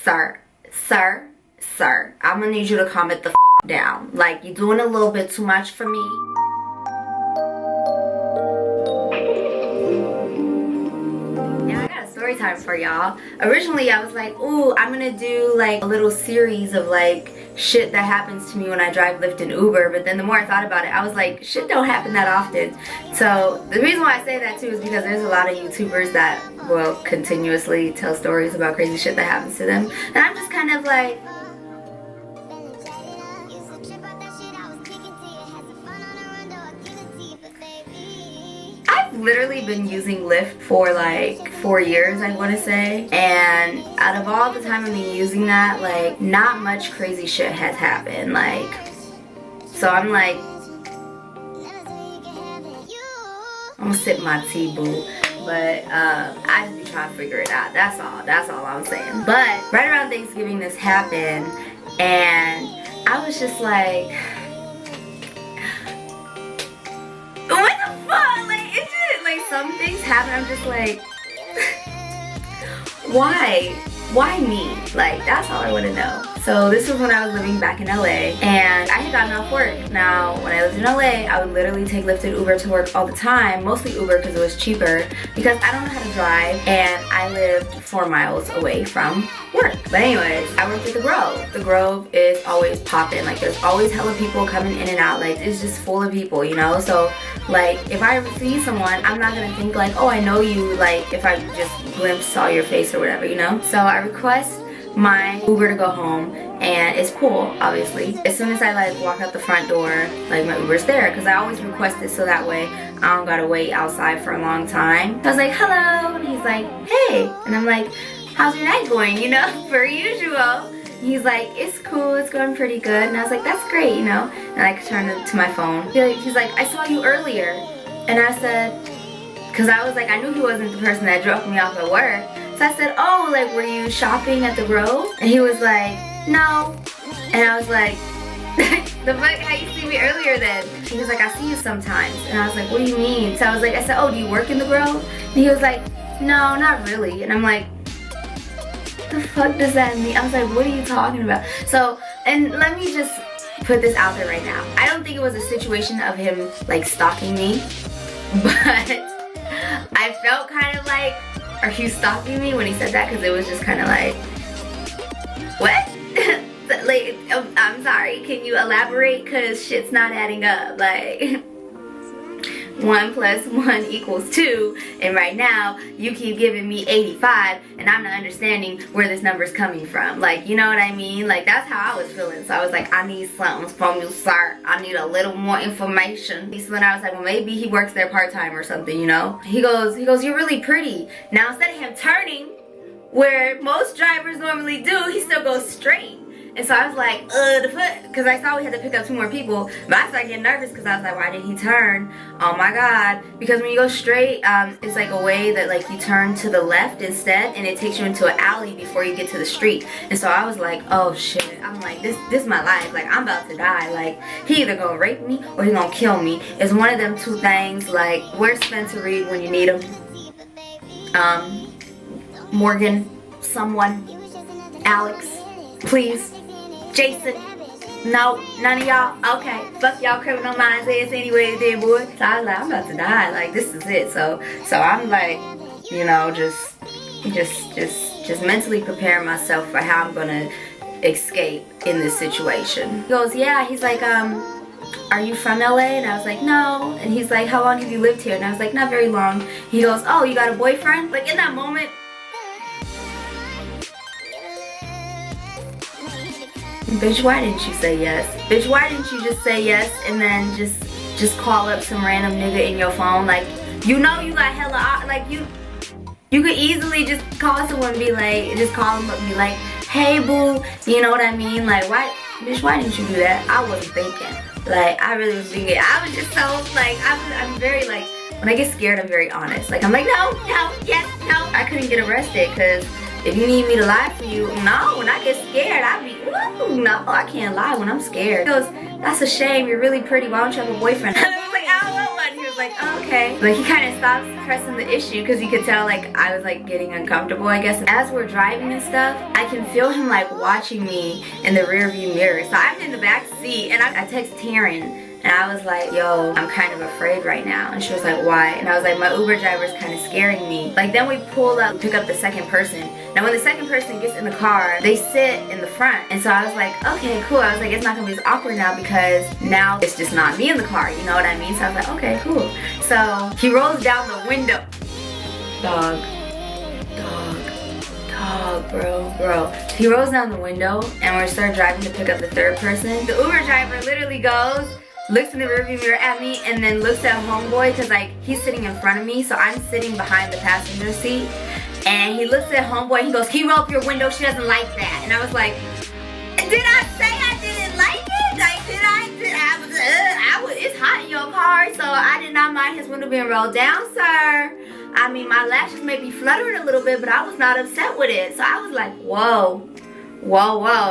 sir, I'm gonna need you to calm it the f down. Like, you're doing a little bit too much for me. Story time for y'all. Originally I was like, ooh, I'm gonna do like a little series of like shit that happens to me when I drive, Lyft, and Uber, but then the more I thought about it, I was like, shit don't happen that often. So the reason why I say that too is because there's a lot of YouTubers that will continuously tell stories about crazy shit that happens to them, and I'm just kind of like, literally been using Lyft for like 4 years, I want to say, and out of all the time I've been using that, like, not much crazy shit has happened. Like, so I'm like, I'm gonna sip my tea, boo, but I just be trying to figure it out. That's all I'm saying. But right around Thanksgiving this happened, and I was just like, what the fuck? Like, it's just like some things happen, I'm just like, why me? Like, that's all I want to know. So this was when I was living back in LA, and I had gotten off work. Now, when I lived in LA, I would literally take Lyft and Uber to work all the time, mostly Uber because it was cheaper, because I don't know how to drive, and I lived 4 miles away from work. But anyways, I worked at the Grove. The Grove is always popping. Like, there's always hella people coming in and out. Like, it's just full of people, you know? So, like, if I ever see someone, I'm not gonna think like, oh, I know you, like, if I just saw your face or whatever, you know? So I request my Uber to go home, and it's cool, obviously. As soon as I like walk out the front door, like, my Uber's there, because I always request it so that way I don't gotta wait outside for a long time. So I was like, hello, and he's like, hey, and I'm like, how's your night going, you know, per usual. He's like, it's cool, it's going pretty good, and I was like, that's great, you know. And I turned to my phone. He's like, I saw you earlier, and I said, because I was like, I knew he wasn't the person that dropped me off at work. So I said, oh, like, were you shopping at the Grove? And he was like, no. And I was like, the fuck, how you see me earlier then? He was like, I see you sometimes. And I was like, what do you mean? So I was like, I said, oh, do you work in the Grove? And he was like, no, not really. And I'm like, the fuck does that mean? I was like, what are you talking about? So, and let me just put this out there right now. I don't think it was a situation of him like stalking me, but I felt kind of like, are you stalking me, when he said that, because it was just kind of like, what? Like, I'm sorry, can you elaborate, because shit's not adding up. Like, 1 + 1 = 2, and right now you keep giving me 85, and I'm not understanding where this number's coming from. Like, you know what I mean? Like, that's how I was feeling. So I was like, I need something from you, sir. I need a little more information. So then I was like, well, maybe he works there part-time or something, you know? He goes, you're really pretty. Now, instead of him turning where most drivers normally do, he still goes straight. And so I was like, the foot, because I saw we had to pick up 2 more people, but I started getting nervous because I was like, why did he turn? Oh my God. Because when you go straight, it's like a way that like you turn to the left instead, and it takes you into an alley before you get to the street. And so I was like, oh shit. I'm like, this is my life. Like, I'm about to die. Like, he either gonna rape me or he gonna kill me. It's one of them 2 things. Like, where's Spencer Reed when you need him? Morgan, someone, Alex, please. Jason, no, none of y'all. Okay, fuck y'all criminal minds ass anyway, then, boy. So I was like, I'm about to die. Like, this is it. So I'm like, you know, just mentally preparing myself for how I'm gonna escape in this situation. He goes, yeah. He's like, are you from LA? And I was like, no. And he's like, how long have you lived here? And I was like, not very long. He goes, oh, you got a boyfriend? Like, in that moment, bitch, why didn't you say yes? Bitch, why didn't you just say yes and then just call up some random nigga in your phone? Like, you know you got hella, like, you could easily just call someone and be like, just call them up and be like, hey boo, you know what I mean? Like, why, bitch, why didn't you do that? I wasn't thinking. Like, I really was thinking. I was just so, like, I'm very, like, when I get scared, I'm very honest. Like, I'm like, no, yes, no. I couldn't get arrested because if you need me to lie for you, no, when I get scared, I be, ooh, no, I can't lie when I'm scared. He goes, that's a shame, you're really pretty, why don't you have a boyfriend? And I was like, I don't want one. He was like, oh, okay. Like, he kind of stops pressing the issue because he could tell, like, I was, like, getting uncomfortable, I guess. As we're driving and stuff, I can feel him, like, watching me in the rear view mirror. So I'm in the back seat, and I text Taryn. And I was like, yo, I'm kind of afraid right now. And she was like, why? And I was like, my Uber driver's kind of scaring me. Like, then we pull up, pick up the second person. Now, when the second person gets in the car, they sit in the front. And so I was like, okay, cool. I was like, it's not gonna be as awkward now because now it's just not me in the car. You know what I mean? So I was like, okay, cool. So he rolls down the window. Dog, bro. He rolls down the window and we start driving to pick up the third person. The Uber driver literally goes, looks in the rearview mirror at me, and then looks at homeboy because, like, he's sitting in front of me, so I'm sitting behind the passenger seat. And he looks at homeboy and he goes, can you roll up your window? She doesn't like that. And I was like, did I say I didn't like it? Like, it's hot in your car, so I did not mind his window being rolled down, sir. I mean, my lashes may be fluttering a little bit, but I was not upset with it. So I was like, whoa.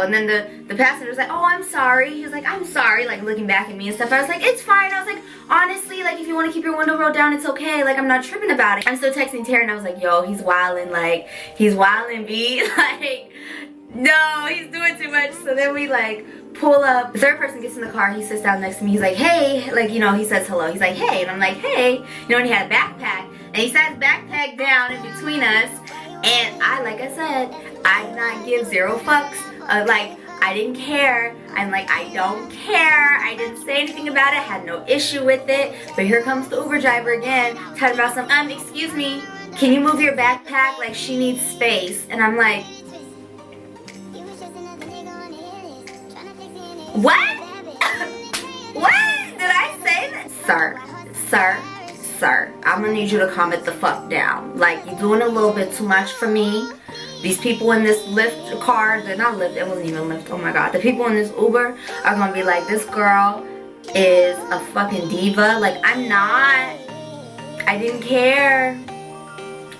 And then the passenger's like, oh, I'm sorry. He was like, I'm sorry, like looking back at me and stuff. I was like, it's fine. I was like, honestly, like if you want to keep your window rolled down, it's okay. Like I'm not tripping about it. I'm still texting Taryn. I was like, yo, he's wildin', like he's wildin', B. Like, no, he's doing too much. So then we like pull up. The third person gets in the car. He sits down next to me. He's like, hey, like, you know, he says hello. He's like, hey, and I'm like, hey. You know, and he had a backpack, and he sat his backpack down in between us. And I, like I said, I did not give zero fucks. Like, I didn't care. I'm like, I don't care. I didn't say anything about it. I had no issue with it. But here comes the Uber driver again, talking about some, excuse me, can you move your backpack? Like, she needs space. And I'm like, what? What? Did I say that? Sir, I'm gonna need you to calm it the fuck down. Like, you're doing a little bit too much for me. These people in this Lyft car, they're not Lyft, it wasn't even Lyft, oh my god. The people in this Uber are gonna be like, this girl is a fucking diva. Like, I'm not. I didn't care.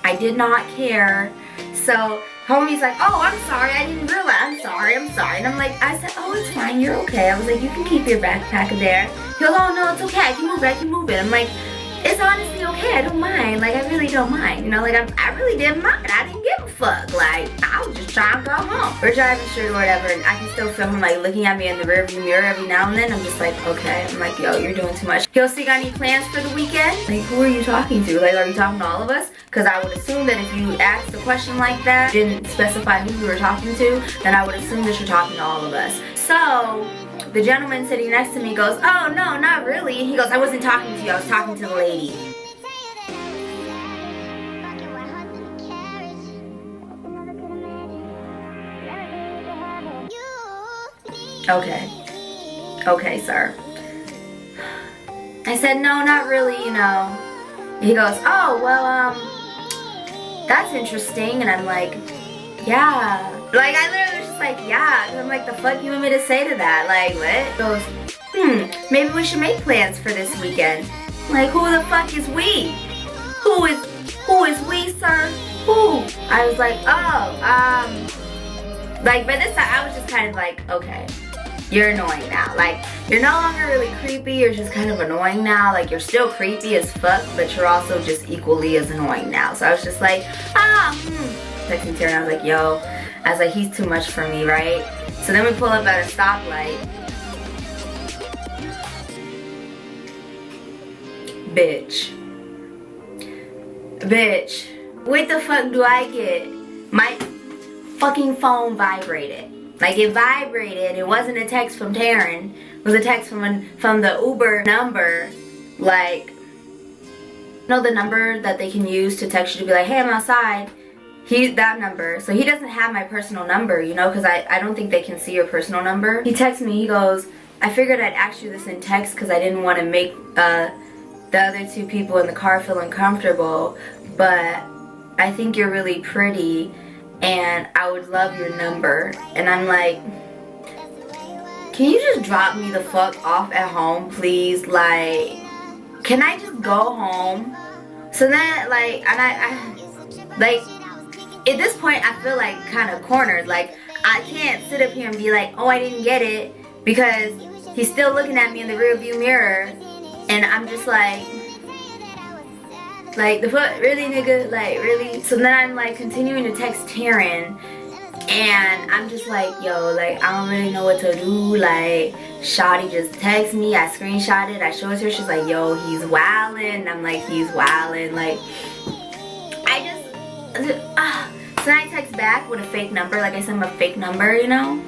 I did not care. So, homie's like, oh, I'm sorry, I didn't realize. I'm sorry. And I'm like, I said, oh, it's fine, you're okay. I was like, you can keep your backpack there. He goes, oh, no, it's okay, I can move it. I'm like, it's honestly okay, I don't mind. Like, I really don't mind. You know, like, I really didn't mind. I didn't give a fuck. Like, I was just trying to go home. We're driving straight or whatever, and I can still feel him, like, looking at me in the rearview mirror every now and then. I'm just like, okay. I'm like, yo, you're doing too much. He goes, so you got any plans for the weekend? Like, who are you talking to? Like, are you talking to all of us? Because I would assume that if you asked a question like that, didn't specify who you were talking to, then I would assume that you're talking to all of us. So, the gentleman sitting next to me goes, oh, no, not really. He goes, I wasn't talking to you, I was talking to the lady. Okay, sir. I said, no, not really, you know. He goes, oh, well, that's interesting. And I'm like, yeah. Like, I literally was just like, yeah. And I'm like, the fuck you want me to say to that? Like, what? He goes, maybe we should make plans for this weekend. I'm like, who the fuck is we? Who is we, sir? Who? I was like, oh, like, by this time, I was just kind of like, okay. You're annoying now. Like, you're no longer really creepy, you're just kind of annoying now. Like, you're still creepy as fuck, but you're also just equally as annoying now. So I was just like, texting Taryn, I was like, yo, I was like, he's too much for me, right? So then we pull up at a stoplight. Bitch, what the fuck do I get? My fucking phone vibrated. Like, it vibrated. It wasn't a text from Taryn. It was a text from the Uber number. Like, you know the number that they can use to text you to be like, hey, I'm outside? That number. So he doesn't have my personal number, you know, because I don't think they can see your personal number. He texts me, he goes, I figured I'd ask you this in text because I didn't want to make the other two people in the car feel uncomfortable, but I think you're really pretty and I would love your number. And I'm like, can you just drop me the fuck off at home, please? Like, can I just go home? So then, like, and I like, at this point I feel like kind of cornered. Like I can't sit up here and be like, oh, I didn't get it, because he's still looking at me in the rearview mirror, and I'm just like the fuck, really, nigga, like really. So then I'm like continuing to text Taryn, and I'm just like, yo, like I don't really know what to do. Like Shawty just texted me, I screenshot it, I showed her, she's like, yo, he's wildin', and I'm like, he's wildin'. Like so then I text back with a fake number, like I sent him a fake number, you know,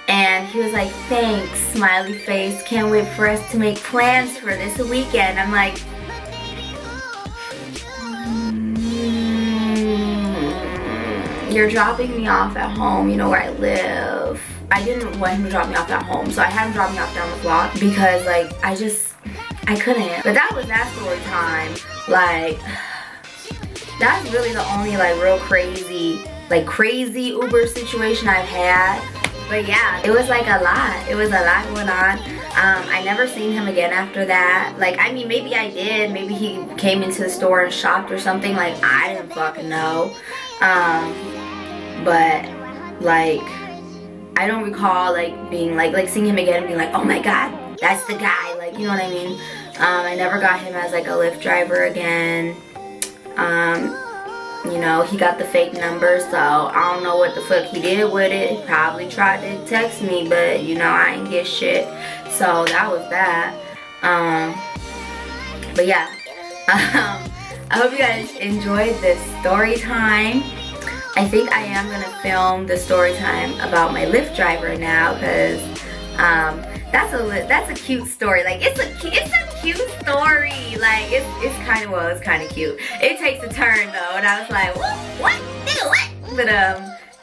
and he was like, thanks, smiley face, can't wait for us to make plans for this weekend. I'm like, you're dropping me off at home, you know where I live. I didn't want him to drop me off at home, so I had him drop me off down the block, because like I couldn't. But that was that story time. Like that's really the only like real crazy Uber situation I've had. But yeah, it was like a lot. It was a lot going on. I never seen him again after that. Like, I mean, maybe I did. Maybe he came into the store and shopped or something. Like, I didn't fucking know. But like, I don't recall like being like seeing him again and being like, oh my god, that's the guy. Like, you know what I mean? I never got him as like a Lyft driver again. You know, he got the fake number, so I don't know what the fuck he did with it. He probably tried to text me, but you know, I ain't get shit. So that was that. But yeah, I hope you guys enjoyed this story time. I think I am gonna film the story time about my Lyft driver now, because that's a cute story. Like it's a cute story. Like it's kind of, well, it's kind of cute. It takes a turn though, and I was like, what? Nigga, what? But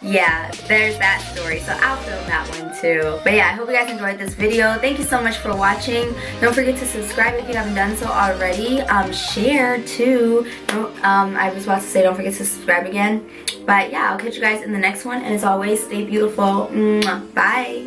yeah, there's that story. So I'll film that one too. But yeah, I hope you guys enjoyed this video. Thank you so much for watching. Don't forget to subscribe if you haven't done so already. Share too. I was about to say don't forget to subscribe again. But yeah, I'll catch you guys in the next one. And as always, stay beautiful. Bye.